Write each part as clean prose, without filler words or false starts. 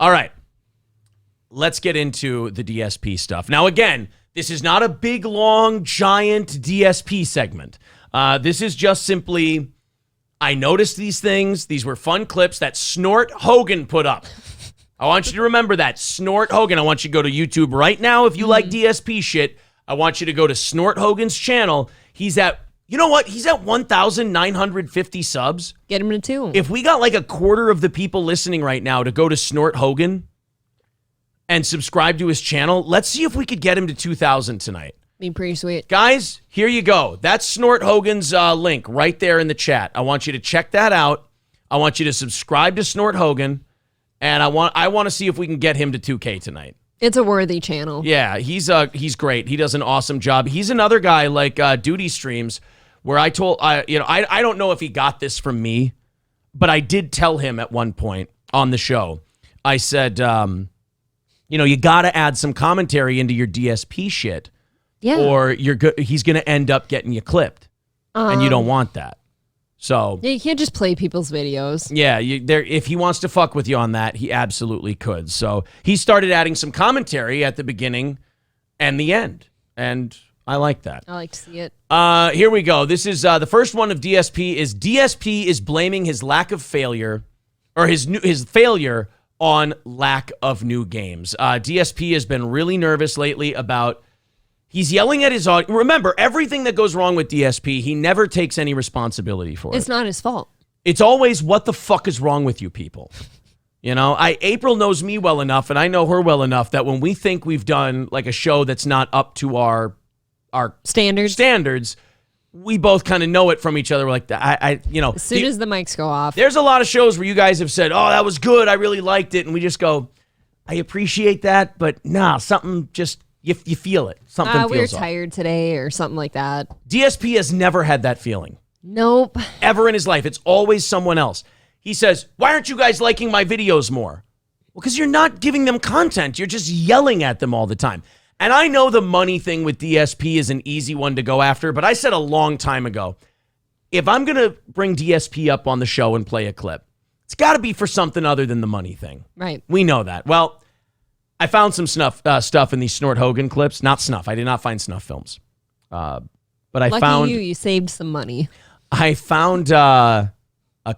All right. Let's get into the DSP stuff. Now, again, this is not a big, long, giant DSP segment. This is just simply, I noticed these things. These were fun clips that Snort Hogan put up. I want you to remember that. Snort Hogan. I want you to go to YouTube right now if you like DSP shit. I want you to go to Snort Hogan's channel. He's at, you know what? He's at 1,950 subs. Get him to 2. If we got like a quarter of the people listening right now to go to Snort Hogan and subscribe to his channel, let's see if we could get him to 2,000 tonight. Be pretty sweet. Guys, here you go. That's Snort Hogan's link right there in the chat. I want you to check that out. I want you to subscribe to Snort Hogan, and I want to see if we can get him to 2K tonight. It's a worthy channel. Yeah, he's great. He does an awesome job. He's another guy like Duty Streams, where I don't know if he got this from me, but I did tell him at one point on the show. I said, you got to add some commentary into your DSP shit. Yeah. Or he's going to end up getting you clipped, and you don't want that. So yeah, you can't just play people's videos. Yeah, if he wants to fuck with you on that, he absolutely could. So he started adding some commentary at the beginning and the end, and I like that. I like to see it. Here we go. This is the first one of DSP. DSP is blaming his lack of failure, or his failure on lack of new games. DSP has been really nervous lately about. He's yelling at his audience. Remember, everything that goes wrong with DSP, he never takes any responsibility for it. It's not his fault. It's always, what the fuck is wrong with you people? April knows me well enough, and I know her well enough that when we think we've done like a show that's not up to our standards, we both kind of know it from each other. We're like, as soon as the mics go off. There's a lot of shows where you guys have said, oh, that was good, I really liked it, and we just go, I appreciate that, but nah, something just... You feel it. Something feels we're off. tired today or something like that. DSP has never had that feeling. Nope. Ever in his life. It's always someone else. He says, why aren't you guys liking my videos more? Well, because you're not giving them content. You're just yelling at them all the time. And I know the money thing with DSP is an easy one to go after, but I said a long time ago, if I'm going to bring DSP up on the show and play a clip, it's got to be for something other than the money thing. Right. We know that. Well, I found some stuff in these Snort Hogan clips. Not snuff. I did not find snuff films. But I found... you saved some money. I found a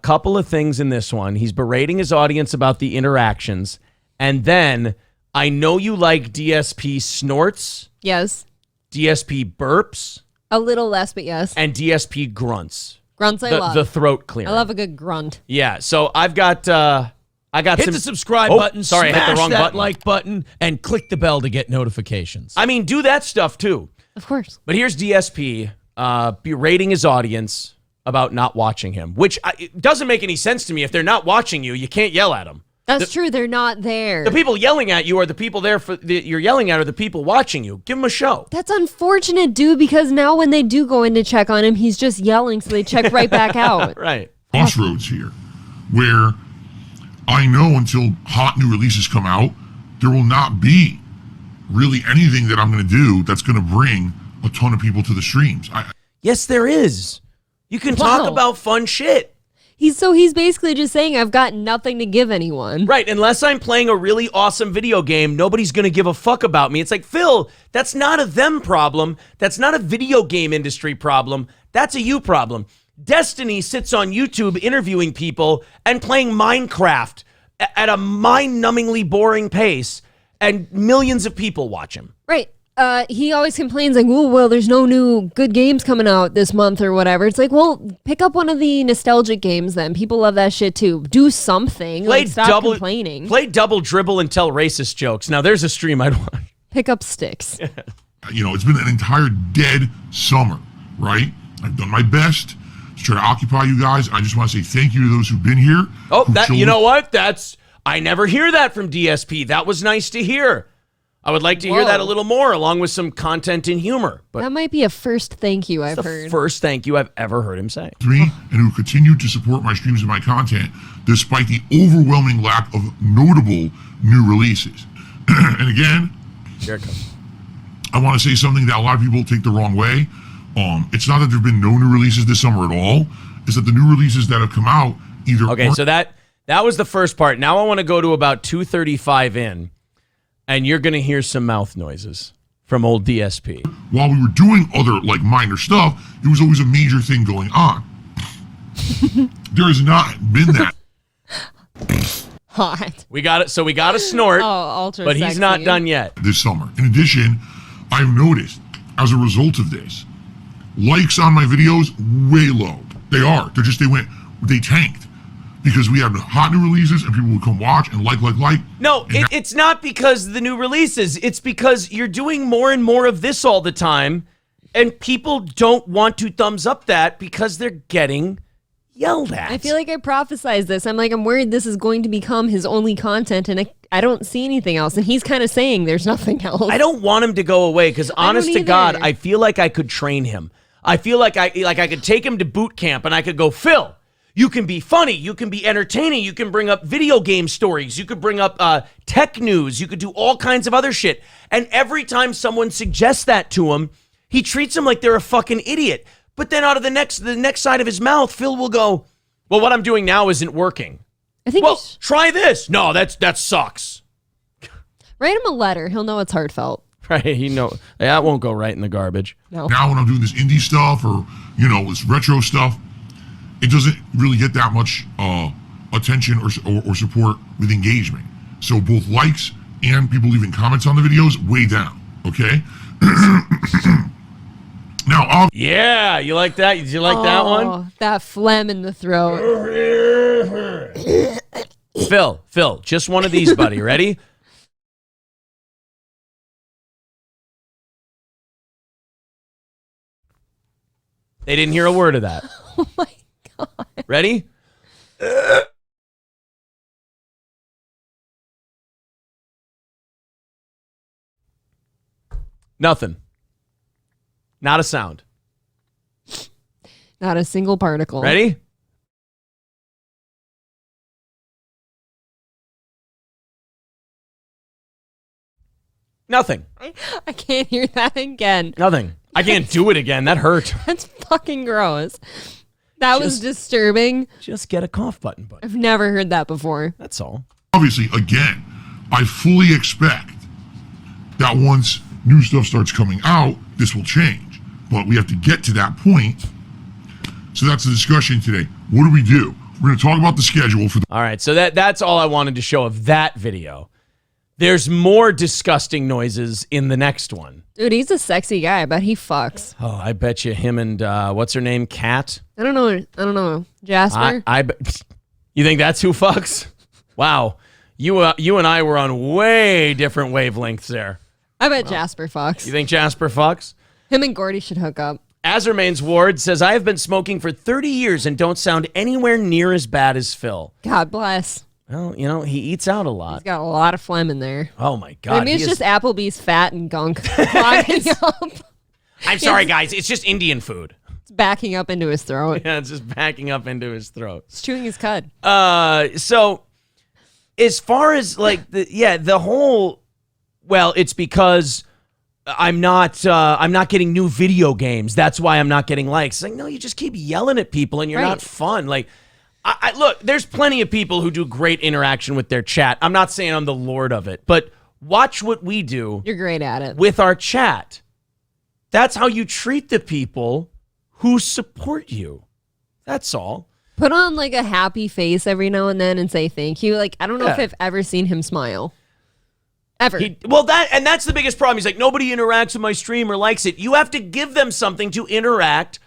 couple of things in this one. He's berating his audience about the interactions. And then, I know you like DSP snorts. Yes. DSP burps. A little less, but yes. And DSP grunts. Grunts I love. The throat clearing. I love a good grunt. Yeah, so I've got... Hit the subscribe button, sorry, smash I hit the wrong that button. like button, and click the bell to get notifications. I mean, do that stuff too. Of course. But here's DSP berating his audience about not watching him, which it doesn't make any sense to me. If they're not watching you, you can't yell at them. That's true. They're not there. The people yelling at you are the people there you're yelling at are the people watching you. Give them a show. That's unfortunate, dude, because now when they do go in to check on him, he's just yelling, so they check right back out. Right. Crossroads here, where I know until hot new releases come out, there will not be really anything that I'm going to do that's going to bring a ton of people to the streams. Yes, there is. You can talk about fun shit. He's basically just saying, I've got nothing to give anyone. Right, unless I'm playing a really awesome video game, nobody's going to give a fuck about me. It's like, Phil, that's not a them problem. That's not a video game industry problem. That's a you problem. Destiny sits on YouTube interviewing people and playing Minecraft at a mind-numbingly boring pace, and millions of people watch him. Right. He always complains like, oh, well, there's no new good games coming out this month or whatever. It's like, well, pick up one of the nostalgic games then. People love that shit too. Do something. Stop complaining. Play Double Dribble and tell racist jokes. Now, there's a stream I'd watch. Pick up sticks. It's been an entire dead summer, right? I've done my best to try to occupy you guys. I just want to say thank you to those who've been here. Oh, you know what? I never hear that from DSP. That was nice to hear. I would like to hear that a little more, along with some content and humor. But that might be a first thank you I've heard. First thank you I've ever heard him say. Me, and who continue to support my streams and my content, despite the overwhelming lack of notable new releases. And again, here it comes. I want to say something that a lot of people take the wrong way. It's not that there have been no new releases this summer at all. It's that the new releases that have come out either. Okay, so that That was the first part. Now I want to go to about 2:35 in, and you're going to hear some mouth noises from old DSP. While we were doing other like minor stuff, it was always a major thing going on. There has not been that. Hot. We got it. So we got a snort, ultra but he's sexy. not done yet. This summer. In addition, I've noticed as a result of this, likes on my videos way low. They tanked because we had hot new releases and people would come watch and like. No, it's not because of the new releases. It's because you're doing more and more of this all the time, and people don't want to thumbs up that because they're getting yelled at. I feel like I prophesized this. I'm worried this is going to become his only content, and I don't see anything else. And he's kind of saying there's nothing else. I don't want him to go away because, honest to God, I feel like I could train him. I feel like I could take him to boot camp and I could go, Phil, you can be funny, you can be entertaining, you can bring up video game stories, you could bring up tech news, you could do all kinds of other shit. And every time someone suggests that to him, he treats them like they're a fucking idiot. But then out of the next side of his mouth, Phil will go, well, what I'm doing now isn't working. I think try this. No, that sucks. Write him a letter. He'll know it's heartfelt. Right, that won't go right in the garbage. No. Now when I'm doing this indie stuff or, this retro stuff, it doesn't really get that much attention or support with engagement. So both likes and people leaving comments on the videos, way down, okay? Now, yeah, you like that? Did you like that one? That phlegm in the throat. Phil, just one of these, buddy. Ready? They didn't hear a word of that. Oh my God. Ready? Nothing. Not a sound. Not a single particle. Ready? Nothing. I can't hear that again. Nothing. I can't do it again. That hurt. That's fucking gross. That was disturbing. Just get a cough button, buddy. I've never heard that before. That's all. Obviously, again, I fully expect that once new stuff starts coming out, this will change. But we have to get to that point. So that's the discussion today. What do we do? We're going to talk about the schedule for the... All right, so that's all I wanted to show of that video. There's more disgusting noises in the next one. Dude, he's a sexy guy. I bet he fucks. Oh, I bet you him and what's her name, Kat? I don't know. Jasper? You think that's who fucks? Wow. You and I were on way different wavelengths there. I bet Jasper fucks. You think Jasper fucks? Him and Gordy should hook up. Azermain's Ward says, I have been smoking for 30 years and don't sound anywhere near as bad as Phil. God bless. Well, he eats out a lot. He's got a lot of phlegm in there. Oh, my God. Maybe it's just Applebee's fat and gunk clogging up. I'm sorry, guys. It's just Indian food. It's backing up into his throat. Yeah, it's just backing up into his throat. It's chewing his cud. So, as far as, the whole... Well, it's because... I'm not getting new video games. That's why I'm not getting likes. It's like, no, you just keep yelling at people and you're not fun. Like, look, there's plenty of people who do great interaction with their chat. I'm not saying I'm the lord of it, but watch what we do. You're great at it. With our chat. That's how you treat the people who support you. That's all. Put on a happy face every now and then and say thank you. I don't know if I've ever seen him smile. Ever. That's the biggest problem. He's like, nobody interacts with my stream or likes it. You have to give them something to interact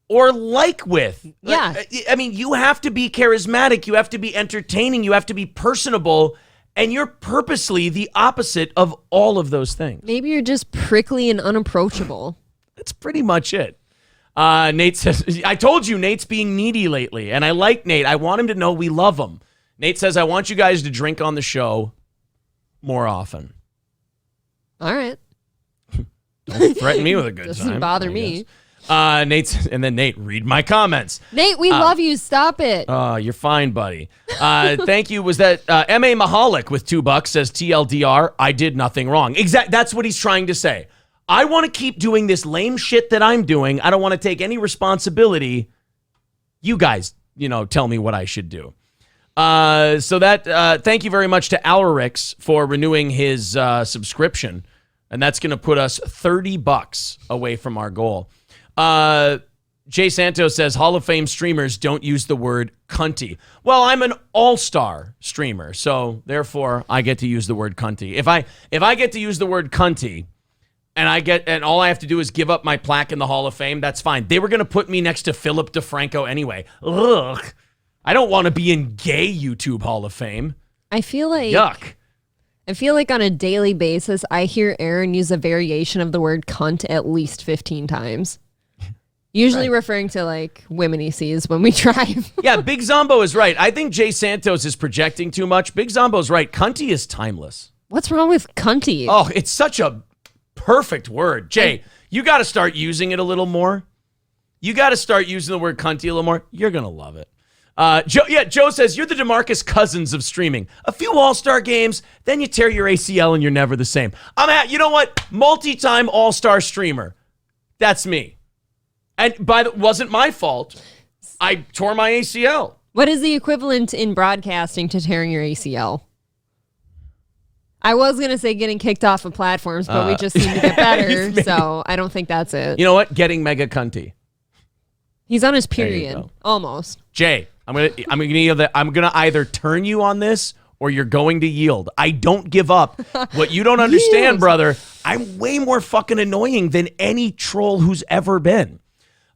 or like with. Yeah. You have to be charismatic. You have to be entertaining. You have to be personable. And you're purposely the opposite of all of those things. Maybe you're just prickly and unapproachable. That's pretty much it. Nate says, I told you Nate's being needy lately. And I like Nate. I want him to know we love him. Nate says, I want you guys to drink on the show more often. All right. Don't threaten me with a good time. Doesn't bother me. Nate, read my comments. Nate, we love you. Stop it. Oh, you're fine, buddy. Thank you. Was that M.A. Mahalik with $2 says TLDR, I did nothing wrong. That's what he's trying to say. I want to keep doing this lame shit that I'm doing. I don't want to take any responsibility. You guys, tell me what I should do. So that thank you very much to Alrix for renewing his subscription, and that's going to put us $30 away from our goal. Jay Santos says Hall of Fame streamers don't use the word cunty. Well, I'm an all-star streamer, so therefore I get to use the word cunty. If I get to use the word cunty, and all I have to do is give up my plaque in the Hall of Fame, that's fine. They were going to put me next to Philip DeFranco anyway. Ugh. I don't want to be in gay YouTube Hall of Fame. I feel like yuck. I feel like on a daily basis, I hear Aaron use a variation of the word cunt at least 15 times. Usually referring to like women he sees when we drive. Yeah, Big Zombo is right. I think Jay Santos is projecting too much. Big Zombo's right. Cunty is timeless. What's wrong with cunty? Oh, it's such a perfect word. Jay, you got to start using it a little more. You got to start using the word cunty a little more. You're going to love it. Joe says, you're the DeMarcus Cousins of streaming. A few all-star games, then you tear your ACL and you're never the same. You know what? Multi-time all-star streamer. That's me. And wasn't my fault. I tore my ACL. What is the equivalent in broadcasting to tearing your ACL? I was going to say getting kicked off of platforms, but we just seem to get better, so I don't think that's it. You know what? Getting mega cunty. He's on his period. Almost. Jay, I'm gonna either turn you on this or you're going to yield. I don't give up. What you don't understand, brother, I'm way more fucking annoying than any troll who's ever been.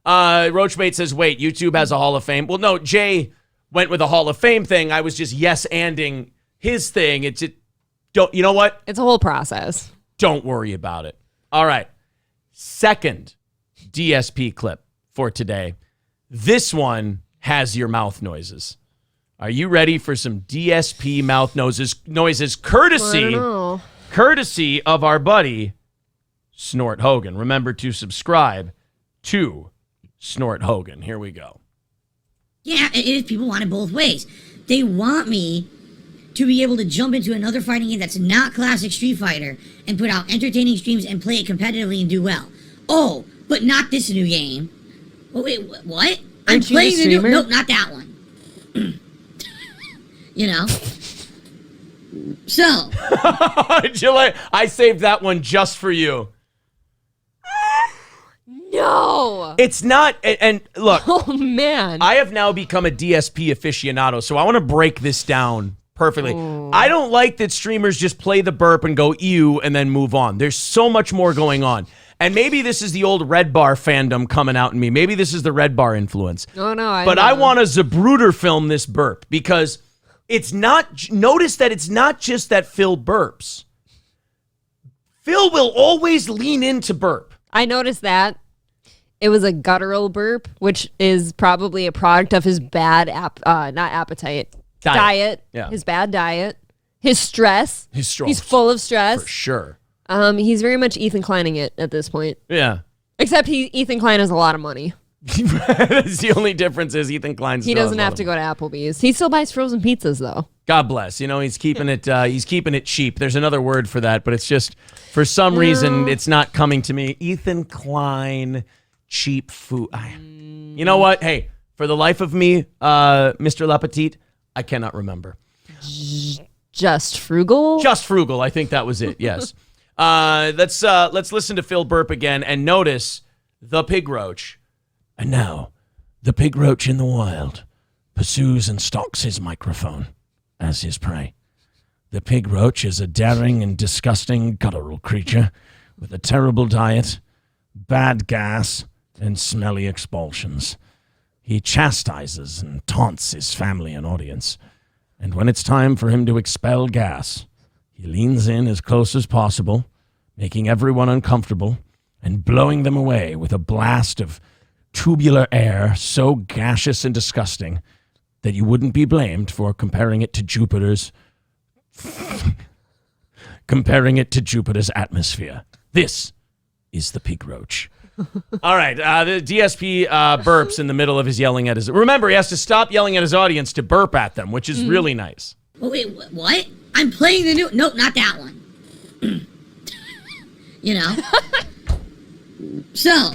Roachbait says, wait, YouTube has a Hall of Fame. Well, no, Jay went with a Hall of Fame thing. I was just yes-anding his thing. You know what? It's a whole process. Don't worry about it. All right. Second DSP clip for today. This one has your mouth noises. Are you ready for some DSP mouth noises courtesy of our buddy Snort Hogan? Remember to subscribe to Snort Hogan. Here we go. Yeah, it is. People want it both ways. They want me to be able to jump into another fighting game that's not classic Street Fighter and put out entertaining streams and play it competitively and do well. Oh, but not this new game. Oh, wait, what? I'm playing the new... Nope, not that one. You know? So. I saved that one just for you. No. It's not, and look. Oh, man. I have now become a DSP aficionado, so I want to break this down perfectly. Ooh. I don't like that streamers just play the burp and go ew and then move on. There's so much more going on. And maybe this is the old Red Bar fandom coming out in me. Maybe this is the Red Bar influence. Oh, no. I want to Zapruder film this burp because it's not, notice that it's not just that Phil burps. Phil will always lean into burp. I noticed that. It was a guttural burp, which is probably a product of his bad diet. Yeah. His bad diet. His stress. He's full of stress. For sure. He's very much Ethan Kleining it at this point. Yeah. Except Ethan Klein has a lot of money. That's the only difference is Ethan Klein's. He doesn't have to go to Applebee's. He still buys frozen pizzas though. God bless. You know, he's keeping it. He's keeping it cheap. There's another word for that, but it's just for some reason it's not coming to me. Ethan Klein, cheap food. You know what? Hey, for the life of me, Mr. Lapetite, I cannot remember. Just frugal. Just frugal. I think that was it. Yes. Let's listen to Phil burp again and notice the pig roach. And now, the pig roach in the wild pursues and stalks his microphone as his prey. The pig roach is a daring and disgusting guttural creature with a terrible diet, bad gas, and smelly expulsions. He chastises and taunts his family and audience. And when it's time for him to expel gas, he leans in as close as possible, making everyone uncomfortable and blowing them away with a blast of tubular air so gaseous and disgusting that you wouldn't be blamed for comparing it to Jupiter's atmosphere. This is the pig roach. All right, the DSP burps in the middle of his yelling at his... Remember, he has to stop yelling at his audience to burp at them, which is really nice. Oh, wait, what? I'm playing the new... Nope, not that one. You know? So,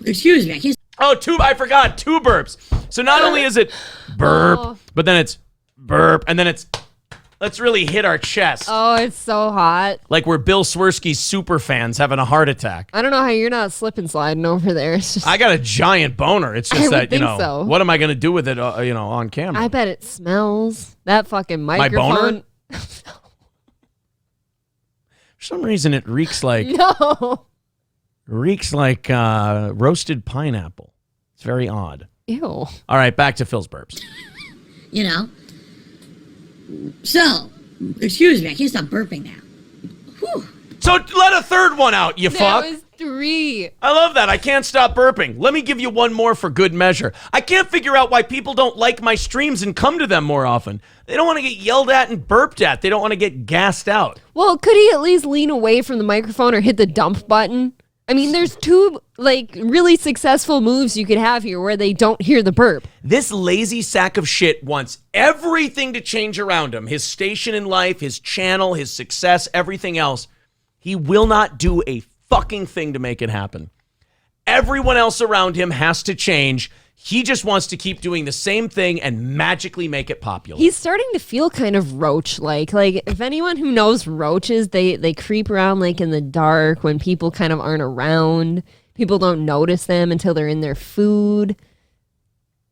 excuse me, I can't... Oh, I forgot, two burps. So not only is it burp, but then it's burp, and then let's really hit our chest. Oh, it's so hot. Like we're Bill Swirsky's super fans having a heart attack. I don't know how you're not slip and sliding over there. It's just, I got a giant boner. It's just I that, would think so. what am I going to do with it, on camera? I bet it smells. That fucking microphone. boner? For some reason, it reeks like No. roasted pineapple. It's very odd. Ew. All right, back to Phil's burps. You know? So, excuse me, I can't stop burping now. Whew. So let a third one out, you fuck. That was 3. I love that. I can't stop burping. Let me give you one more for good measure. I can't figure out why people don't like my streams and come to them more often. They don't want to get yelled at and burped at. They don't want to get gassed out. Well, could he at least lean away from the microphone or hit the dump button? I mean, there's 2 really successful moves you could have here where they don't hear the burp. This lazy sack of shit wants everything to change around him. His station in life, his channel, his success, everything else. He will not do a fucking thing to make it happen. Everyone else around him has to change. He just wants to keep doing the same thing and magically make it popular. He's starting to feel kind of roach-like. Like, if anyone who knows roaches, they creep around like in the dark when people kind of aren't around. People don't notice them until they're in their food.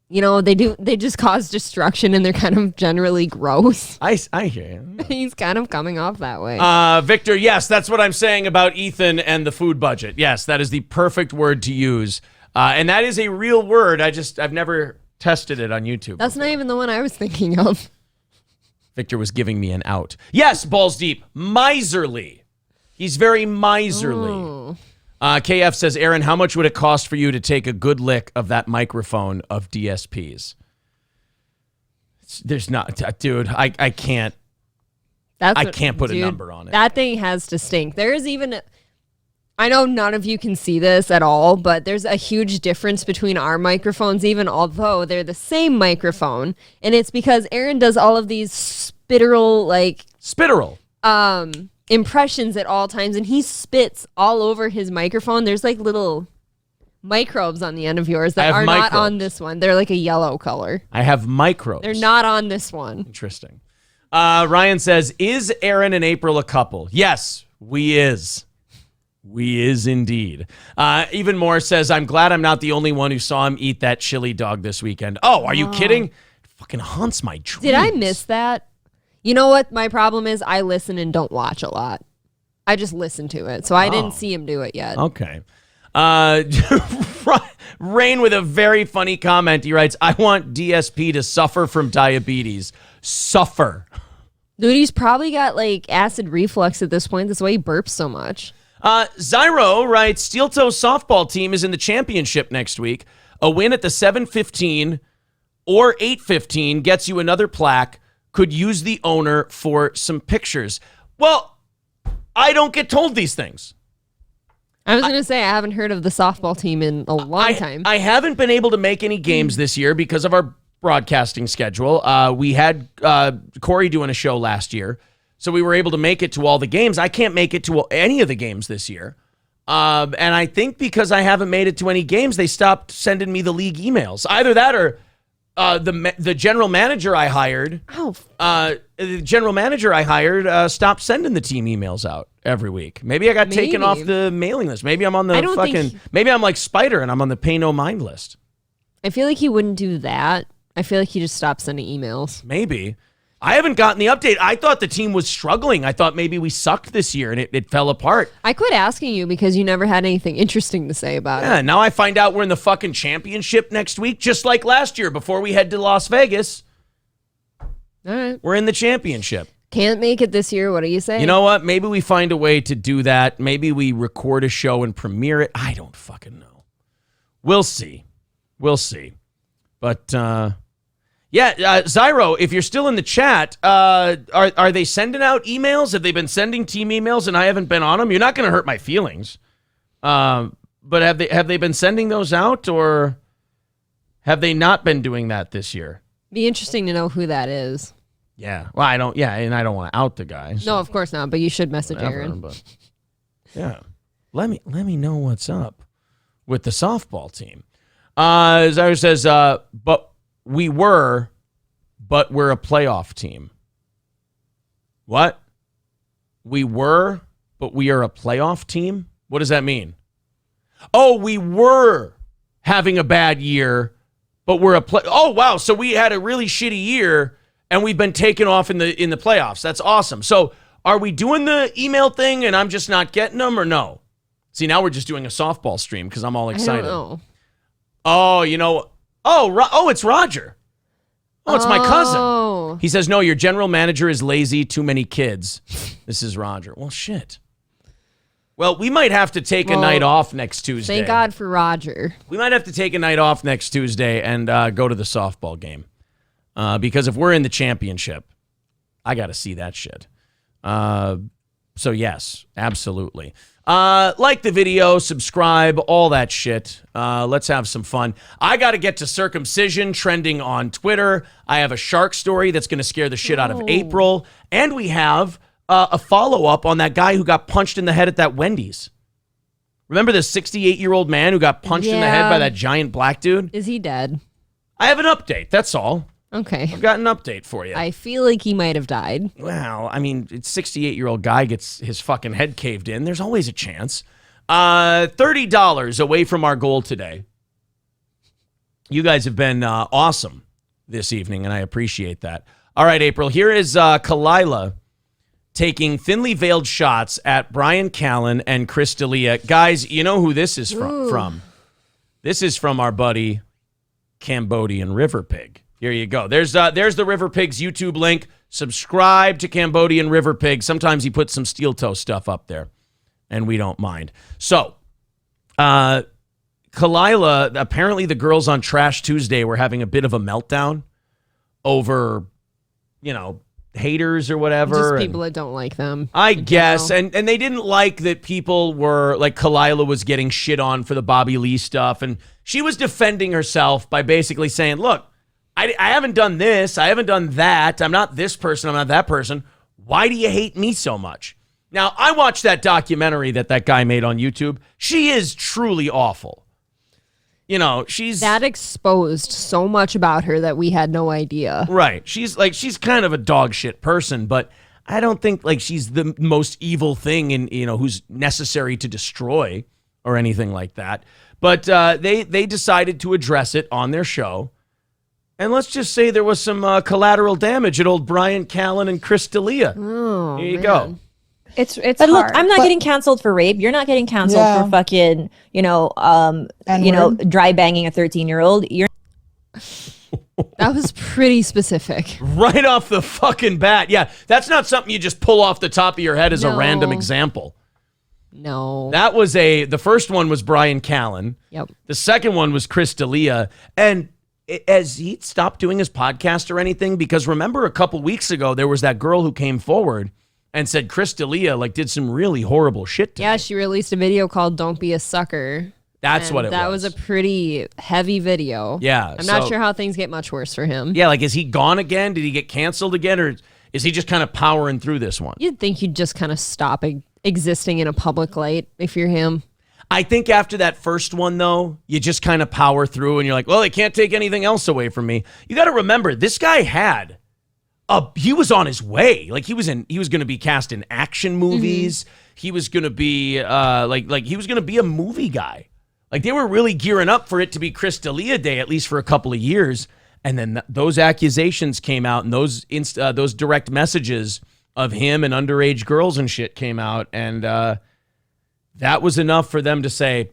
You know, they just cause destruction and they're kind of generally gross. I hear you. He's kind of coming off that way. Victor, yes, that's what I'm saying about Ethan and the food budget. Yes, that is the perfect word to use. And that is a real word. I've never tested it on YouTube. That's not even the one I was thinking of. Victor was giving me an out. Yes, balls deep. Miserly. He's very miserly. Oh. KF says, Aaron, how much would it cost for you to take a good lick of that microphone of DSP's? There's not, dude, I can't. I can't put a number on it. That thing has to stink. There is even... I know none of you can see this at all, but there's a huge difference between our microphones, even although they're the same microphone. And it's because Aaron does all of these spitteral impressions at all times, and he spits all over his microphone. There's like little microbes on the end of yours that are not on this one. They're like a yellow color. I have microbes. They're not on this one. Interesting. Ryan says, is Aaron and April a couple? Yes, we is. We is indeed. Even more says, I'm glad I'm not the only one who saw him eat that chili dog this weekend. Oh, are you kidding? It fucking haunts my dreams. Did I miss that? You know what my problem is? I listen and don't watch a lot. I just listen to it. So I didn't see him do it yet. Okay. Rain with a very funny comment. He writes, I want DSP to suffer from diabetes. Suffer. Dude, he's probably got like acid reflux at this point. That's why he burps so much. Zyro writes, Steel Toe softball team is in the championship next week. A win at the 7:15 or 8:15 gets you another plaque. Could use the owner for some pictures. Well, I don't get told these things. I was going to say, I haven't heard of the softball team in a long time. I haven't been able to make any games this year because of our broadcasting schedule. We had Corey doing a show last year, so we were able to make it to all the games. I can't make it to any of the games this year. And I think because I haven't made it to any games, they stopped sending me the league emails. Either that or the general manager I hired, stopped sending the team emails out every week. Maybe I got taken off the mailing list. Maybe I'm on the maybe I'm like Spider and I'm on the pay no mind list. I feel like he wouldn't do that. I feel like he just stopped sending emails. Maybe. I haven't gotten the update. I thought the team was struggling. I thought maybe we sucked this year and it fell apart. I quit asking you because you never had anything interesting to say about it. Yeah, now I find out we're in the fucking championship next week, just like last year before we head to Las Vegas. All right. We're in the championship. Can't make it this year. What do you say? You know what? Maybe we find a way to do that. Maybe we record a show and premiere it. I don't fucking know. We'll see. We'll see. But, Zyro, if you're still in the chat, are they sending out emails? Have they been sending team emails and I haven't been on them? You're not going to hurt my feelings. But have they been sending those out, or have they not been doing that this year? Be interesting to know who that is. Yeah. Well, I don't want to out the guy. So no, of course not, but you should message Aaron. But yeah. Let me know what's up with the softball team. Zyro says, but we were but we're a playoff team. What? We were, but we are a playoff team? What does that mean? Oh, we were having a bad year, but we're oh, wow. So we had a really shitty year, and we've been taken off in the playoffs. That's awesome. So are we doing the email thing, and I'm just not getting them, or no? See, now we're just doing a softball stream because I'm all excited. I don't know. Oh, you know. Oh, it's Roger. Oh, it's my cousin. He says, no, your general manager is lazy, too many kids. This is Roger. Well, shit. Well, we might have to take a night off next Tuesday. Thank God for Roger. We might have to take a night off next Tuesday and go to the softball game. Because if we're in the championship, I got to see that shit. So, yes, absolutely. Like the video, subscribe, all that shit. Let's have some fun. I got to get to circumcision trending on Twitter. I have a shark story that's going to scare the shit out of April. And we have a follow-up on that guy who got punched in the head at that Wendy's. Remember the 68-year-old man who got punched in the head by that giant black dude? Is he dead? I have an update. That's all. Okay. I've got an update for you. I feel like he might have died. Well, I mean, it's 68-year-old guy gets his fucking head caved in. There's always a chance. $30 away from our goal today. You guys have been awesome this evening, and I appreciate that. All right, April, here is Khalyla taking thinly veiled shots at Brian Callen and Chris D'Elia. Guys, you know who this is from? This is from our buddy Cambodian River Pig. Here you go. There's the River Pig's YouTube link. Subscribe to Cambodian River Pig. Sometimes he puts some steel toe stuff up there, and we don't mind. So, Khalyla, apparently the girls on Trash Tuesday were having a bit of a meltdown over, haters or whatever. Just people that don't like them. I guess. And they didn't like that people were, like, Khalyla was getting shit on for the Bobby Lee stuff, and she was defending herself by basically saying, look, I haven't done this. I haven't done that. I'm not this person. I'm not that person. Why do you hate me so much? Now, I watched that documentary that guy made on YouTube. She is truly awful. She's... That exposed so much about her that we had no idea. Right. She's kind of a dog shit person, but I don't think, she's the most evil thing in, who's necessary to destroy or anything like that. But they decided to address it on their show. And let's just say there was some collateral damage at old Brian Callen and Chris D'Elia. Oh, Here you go. It's but hard. Look, I'm not getting canceled for rape. You're not getting canceled for fucking, dry banging a 13-year-old. You're That was pretty specific. Right off the fucking bat. Yeah, that's not something you just pull off the top of your head as a random example. No. That was the first one was Brian Callen. Yep. The second one was Chris D'Elia. And has he stopped doing his podcast or anything? Because remember a couple weeks ago, there was that girl who came forward and said Chris D'Elia did some really horrible shit to me. She released a video called Don't Be a Sucker. That's what it was. That was a pretty heavy video. Yeah. I'm not sure how things get much worse for him. Yeah, is he gone again? Did he get canceled again? Or is he just kind of powering through this one? You'd think you'd just kind of stop existing in a public light if you're him. I think after that first one, though, you just kind of power through and you're like, well, they can't take anything else away from me. You got to remember, this guy he was on his way. He was going to be cast in action movies. Mm-hmm. He was going to be he was going to be a movie guy. They were really gearing up for it to be Chris D'Elia Day, at least for a couple of years. And then those accusations came out and those direct messages of him and underage girls and shit came out. And, that was enough for them to say,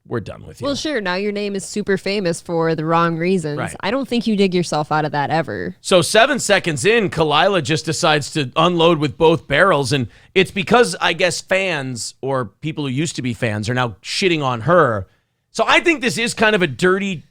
we're done with you. Well, sure. Now your name is super famous for the wrong reasons. Right. I don't think you dig yourself out of that ever. So 7 seconds in, Khalyla just decides to unload with both barrels. And it's because, I guess, fans or people who used to be fans are now shitting on her. So I think this is kind of a dirty,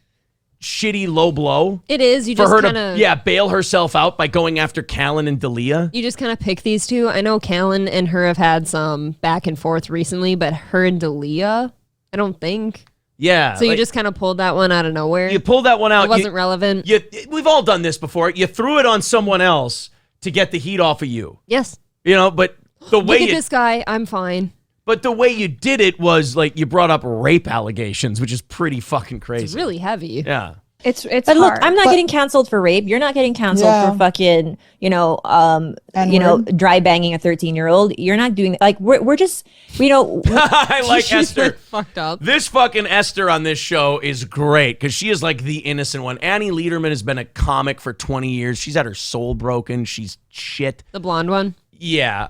shitty low blow. It is. You for just her kinda, to bail herself out by going after Callen and D'Elia. You just kind of pick these two. I know Callen and her have had some back and forth recently, but her and D'Elia, I don't think. Yeah. So you just kind of pulled that one out of nowhere. You pulled that one out. It wasn't relevant. We've all done this before. You threw it on someone else to get the heat off of you. Yes. But the way Look at this guy. I'm fine. But the way you did it was you brought up rape allegations, which is pretty fucking crazy. It's really heavy. Yeah. It's But look, hard. I'm not getting canceled for rape. You're not getting canceled for fucking, dry banging a 13-year-old. You're not doing like we're just, I like Esther. Fucked up. This fucking Esther on this show is great because she is like the innocent one. Annie Lederman has been a comic for 20 years. She's had her soul broken. She's shit. The blonde one. Yeah.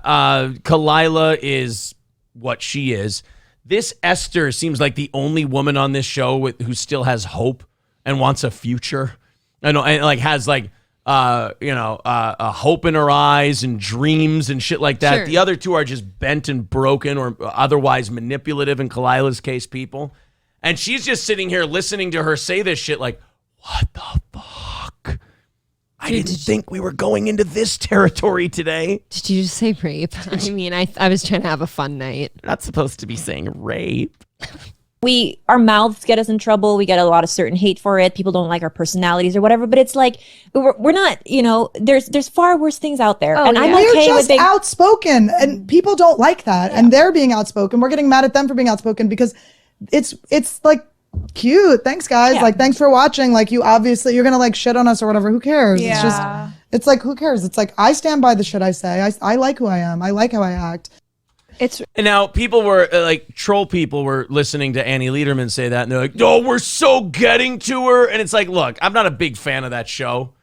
Khalyla is what she is. This Esther seems like the only woman on this show who still has hope and wants a future, and like has like a hope in her eyes and dreams and shit like that. Sure. The other two are just bent and broken or otherwise manipulative, in Khalyla's case, people. And she's just sitting here listening to her say this shit like, what the fuck? I didn't think we were going into this territory today. Did you just say rape? I mean, I was trying to have a fun night. Not supposed to be saying rape. Our mouths get us in trouble. We get a lot of certain hate for it. People don't like our personalities or whatever. But it's like we're not. There's far worse things out there. Oh, and I'm We're okay just with outspoken, and people don't like that. And they're being outspoken. We're getting mad at them for being outspoken because it's like cute. Thanks, guys. Yeah. Like, thanks for watching. Like, you're gonna like shit on us or whatever. Who cares? Yeah. It's just. It's like, who cares? It's like, I stand by the shit I say. I like who I am. I like how I act. And now people were troll people were listening to Annie Lederman say that, and they're like, "Oh, we're so getting to her." And it's like, look, I'm not a big fan of that show,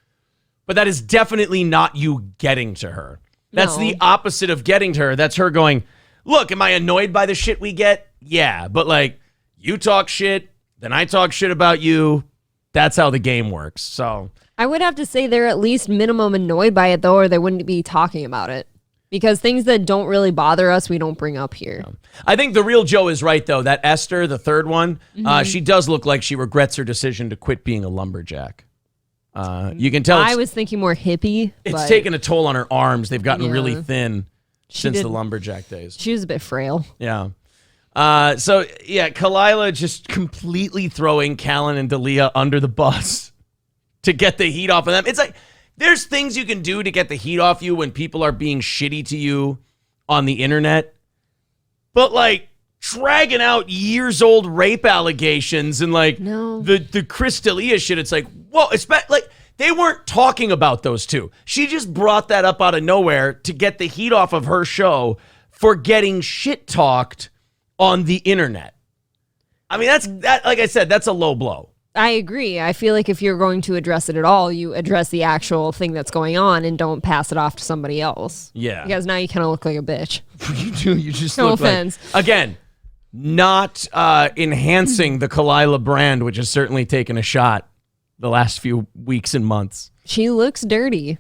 but that is definitely not you getting to her. That's the opposite of getting to her. That's her going, "Look, am I annoyed by the shit we get? Yeah, but like, you talk shit, then I talk shit about you. That's how the game works." So I would have to say they're at least minimum annoyed by it, though, or they wouldn't be talking about it. Because things that don't really bother us, we don't bring up here. I think the real Joe is right, though. That Esther, the third one, she does look like she regrets her decision to quit being a lumberjack. You can tell I was thinking more hippie. It's taken a toll on her arms. They've gotten really thin since the lumberjack days. She was a bit frail. Yeah. Khalyla just completely throwing Callan and Dalia under the bus to get the heat off of them. It's like, there's things you can do to get the heat off you when people are being shitty to you on the internet. But like dragging out years old rape allegations and like the Chris D'Elia shit, it's like, whoa, it's like they weren't talking about those two. She just brought that up out of nowhere to get the heat off of her show for getting shit talked on the internet. I mean, like I said, that's a low blow. I agree. I feel like if you're going to address it at all, you address the actual thing that's going on and don't pass it off to somebody else. Yeah. Because now you kind of look like a bitch. You do. You just No look offense. like, again, not enhancing the Khalyla brand, which has certainly taken a shot the last few weeks and months. She looks dirty.